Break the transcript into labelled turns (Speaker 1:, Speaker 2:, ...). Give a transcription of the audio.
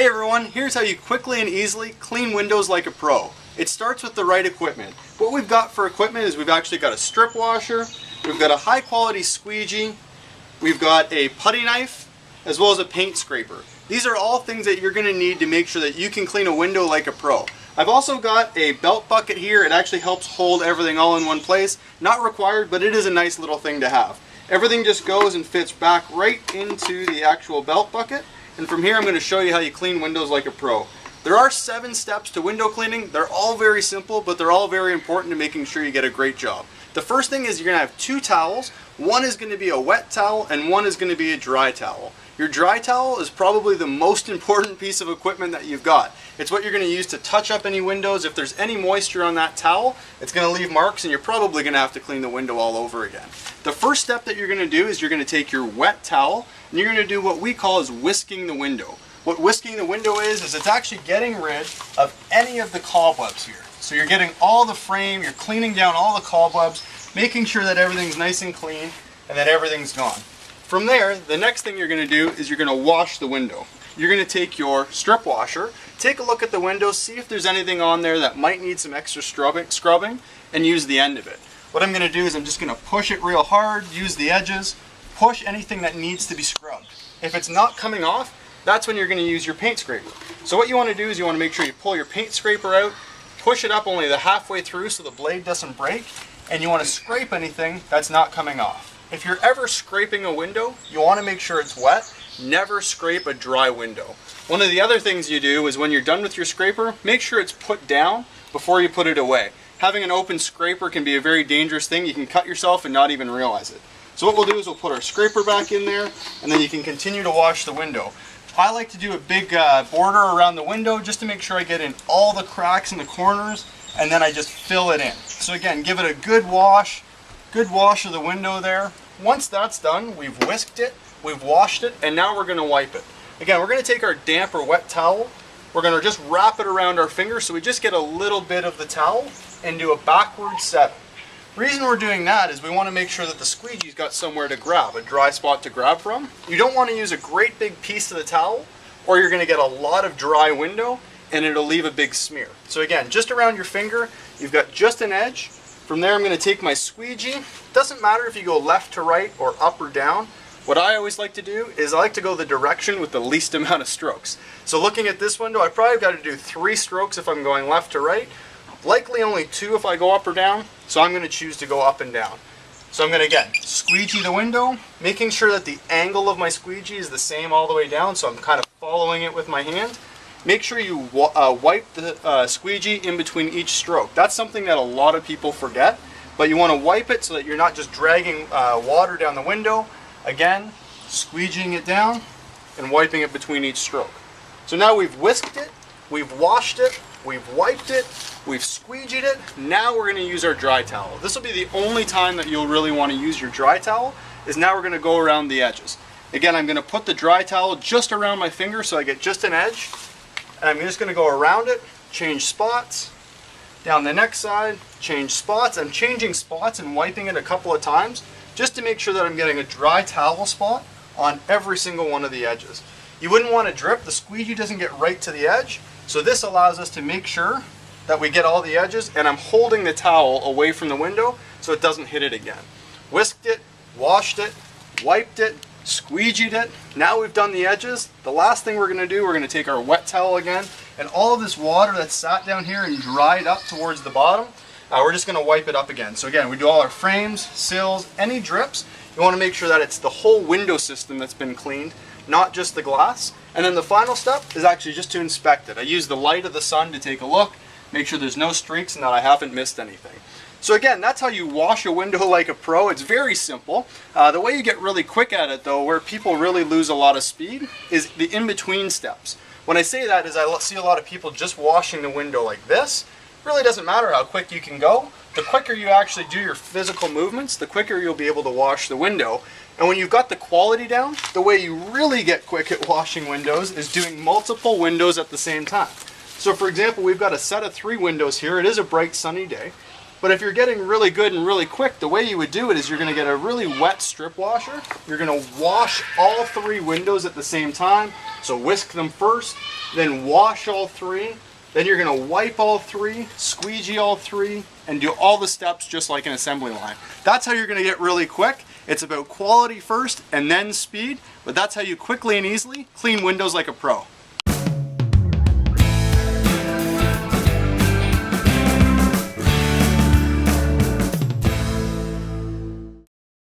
Speaker 1: Hey everyone, here's how you quickly and easily clean windows like a pro. It starts with the right equipment. What we've got for equipment is we've actually got a strip washer, we've got a high quality squeegee, we've got a putty knife, as well as a paint scraper. These are all things that you're going to need to make sure that you can clean a window like a pro. I've also got a belt bucket here. It actually helps hold everything all in one place. Not required, but it is a nice little thing to have. Everything just goes and fits back right into the actual belt bucket. And from here I'm going to show you how you clean windows like a pro. There are 7 steps to window cleaning. They're all very simple, but they're all very important to making sure you get a great job. The first thing is you're going to have 2 towels. One is going to be a wet towel and one is going to be a dry towel. Your dry towel is probably the most important piece of equipment that you've got. It's what you're going to use to touch up any windows. If there's any moisture on that towel, it's going to leave marks and you're probably going to have to clean the window all over again. The first step that you're going to do is you're going to take your wet towel and you're going to do what we call is whisking the window. What whisking the window is it's actually getting rid of any of the cobwebs here. So you're getting all the frame, you're cleaning down all the cobwebs, making sure that everything's nice and clean and that everything's gone. From there, the next thing you're going to do is you're going to wash the window. You're going to take your strip washer, take a look at the window, see if there's anything on there that might need some extra scrubbing, and use the end of it. What I'm going to do is I'm just going to push it real hard, use the edges, push anything that needs to be scrubbed. If it's not coming off, that's when you're going to use your paint scraper. So what you want to do is you want to make sure you pull your paint scraper out, push it up only the halfway through so the blade doesn't break, and you want to scrape anything that's not coming off. If you're ever scraping a window, you want to make sure it's wet. Never scrape a dry window. One of the other things you do is when you're done with your scraper, make sure it's put down before you put it away. Having an open scraper can be a very dangerous thing. You can cut yourself and not even realize it. So what we'll do is we'll put our scraper back in there and then you can continue to wash the window. I like to do a big border around the window just to make sure I get in all the cracks in the corners and then I just fill it in. So again, give it a good wash of the window there. Once that's done, we've whisked it, we've washed it, and now we're going to wipe it. Again, we're going to take our damp or wet towel, we're going to just wrap it around our finger so we just get a little bit of the towel and do a backward 7. The reason we're doing that is we want to make sure that the squeegee's got somewhere to grab, a dry spot to grab from. You don't want to use a great big piece of the towel or you're going to get a lot of dry window and it'll leave a big smear. So again, just around your finger, you've got just an edge. From there I'm going to take my squeegee. Doesn't matter if you go left to right or up or down. What I always like to do is I like to go the direction with the least amount of strokes. So looking at this window, I probably got to do 3 strokes if I'm going left to right. Likely only 2 if I go up or down. So I'm going to choose to go up and down. So I'm going to again squeegee the window, making sure that the angle of my squeegee is the same all the way down. So I'm kind of following it with my hand. Make sure you wipe the squeegee in between each stroke. That's something that a lot of people forget, but you want to wipe it so that you're not just dragging water down the window. Again, squeegeeing it down and wiping it between each stroke. So now we've whisked it, we've washed it, we've wiped it, we've squeegeed it. Now we're going to use our dry towel. This will be the only time that you'll really want to use your dry towel, is now we're going to go around the edges. Again, I'm going to put the dry towel just around my finger so I get just an edge. And I'm just going to go around it, change spots, down the next side, change spots. I'm changing spots and wiping it a couple of times just to make sure that I'm getting a dry towel spot on every single one of the edges. You wouldn't want to drip. The squeegee doesn't get right to the edge, so this allows us to make sure that we get all the edges, and I'm holding the towel away from the window so it doesn't hit it again. Whisked it, washed it, wiped it, squeegeed it. Now we've done the edges. The last thing we're going to do, we're going to take our wet towel again, and all of this water that's sat down here and dried up towards the bottom, we're just going to wipe it up again. So again, we do all our frames, sills, any drips. You want to make sure that it's the whole window system that's been cleaned, not just the glass. And then the final step is actually just to inspect it. I use the light of the sun to take a look, make sure there's no streaks and that I haven't missed anything. So again, that's how you wash a window like a pro. It's very simple. The way you get really quick at it though, where people really lose a lot of speed, is the in-between steps. When I say that is I see a lot of people just washing the window like this. It really doesn't matter how quick you can go. The quicker you actually do your physical movements, the quicker you'll be able to wash the window. And when you've got the quality down, the way you really get quick at washing windows is doing multiple windows at the same time. So for example, we've got a set of 3 windows here. It is a bright sunny day. But if you're getting really good and really quick, the way you would do it is you're going to get a really wet strip washer. You're going to wash all 3 windows at the same time. So whisk them first, then wash all 3. Then you're going to wipe all 3, squeegee all 3, and do all the steps just like an assembly line. That's how you're going to get really quick. It's about quality first and then speed, but that's how you quickly and easily clean windows like a pro.